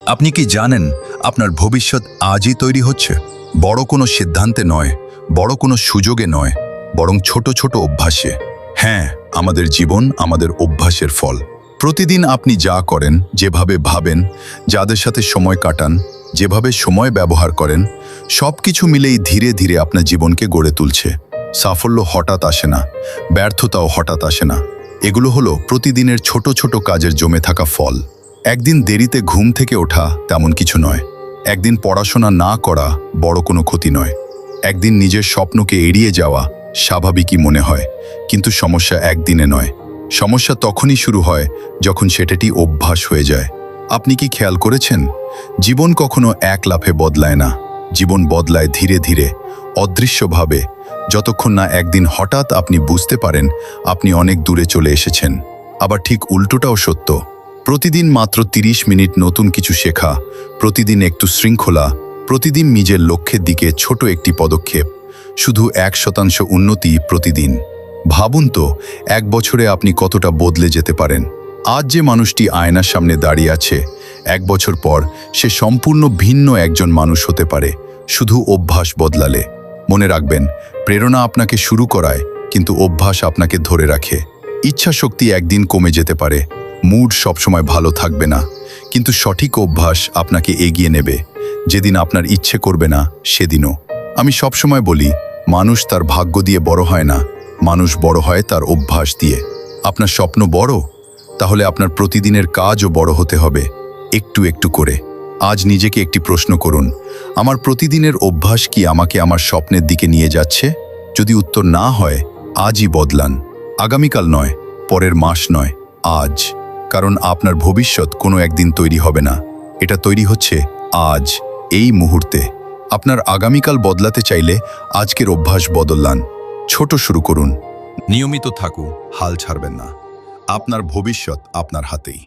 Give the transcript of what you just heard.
আপনি কি জানেন আপনার ভবিষ্যৎ আজই তৈরি হচ্ছে? বড় কোনো সিদ্ধান্তে নয়, বড় কোনো সুযোগে নয়, বরং ছোট ছোট অভ্যাসে। হ্যাঁ, আমাদের জীবন আমাদের অভ্যাসের ফল। প্রতিদিন আপনি যা করেন, যেভাবে ভাবেন, যাদের সাথে সময় কাটান, যেভাবে সময় ব্যবহার করেন, সব কিছু মিলেই ধীরে ধীরে আপনার জীবনকে গড়ে তুলছে। সাফল্য হঠাৎ আসে না, ব্যর্থতাও হঠাৎ আসে না। এগুলো হলো প্রতিদিনের ছোট ছোট কাজের জমে থাকা ফল। একদিন দেরিতে ঘুম থেকে ওঠা তেমন কিছু নয়, একদিন পড়াশোনা না করা বড় কোনো ক্ষতি নয়, একদিন নিজের স্বপ্নকে এড়িয়ে যাওয়া স্বাভাবিকই মনে হয়। কিন্তু সমস্যা একদিনে নয়, সমস্যা তখনই শুরু হয় যখন সেটাটি অভ্যাস হয়ে যায়। আপনি কি খেয়াল করেছেন, জীবন কখনো এক লাফে বদলায় না, জীবন বদলায় ধীরে ধীরে, অদৃশ্যভাবে, যতক্ষণ না একদিন হঠাৎ আপনি বুঝতে পারেন আপনি অনেক দূরে চলে এসেছেন। আবার ঠিক উল্টোটাও সত্য। প্রতিদিন মাত্র 30 মিনিট নতুন কিছু শেখা, প্রতিদিন একটু শৃঙ্খলা, প্রতিদিন নিজের লক্ষ্যের দিকে ছোট একটি পদক্ষেপ, শুধু 1% উন্নতি প্রতিদিন। ভাবুন তো, 1 বছরে আপনি কতটা বদলে যেতে পারেন। আজ যে মানুষটি আয়নার সামনে দাঁড়িয়ে আছে, 1 বছর পর সে সম্পূর্ণ ভিন্ন একজন মানুষ হতে পারে, শুধু অভ্যাস বদলালে। মনে রাখবেন, প্রেরণা আপনাকে শুরু করায়, কিন্তু অভ্যাস আপনাকে ধরে রাখে। ইচ্ছা শক্তি একদিন কমে যেতে পারে, মুড সবসময় ভালো থাকবে না, কিন্তু সঠিক অভ্যাস আপনাকে এগিয়ে নেবে। যেদিন আপনার ইচ্ছে করবে না, সেদিনও। আমি সবসময় বলি, মানুষ তার ভাগ্য দিয়ে বড় হয় না, মানুষ বড় হয় তার অভ্যাস দিয়ে। আপনার স্বপ্ন বড়, তাহলে আপনার প্রতিদিনের কাজও বড় হতে হবে, একটু একটু করে। আজ নিজেকে একটি প্রশ্ন করুন, আমার প্রতিদিনের অভ্যাস কি আমাকে আমার স্বপ্নের দিকে নিয়ে যাচ্ছে? যদি উত্তর না হয়, আজই বদলান। আগামীকাল নয়, পরের মাস নয়, আজ। কারণ আপনার ভবিষ্যৎ কোনো একদিন তৈরি হবে না, এটা তৈরি হচ্ছে আজ, এই মুহূর্তে। আপনার আগামীকাল বদলাতে চাইলে আজকের অভ্যাস বদলান, ছোট শুরু করুন। নিয়মিত থাকুন, হাল ছাড়বেন না। আপনার ভবিষ্যৎ আপনার হাতেই।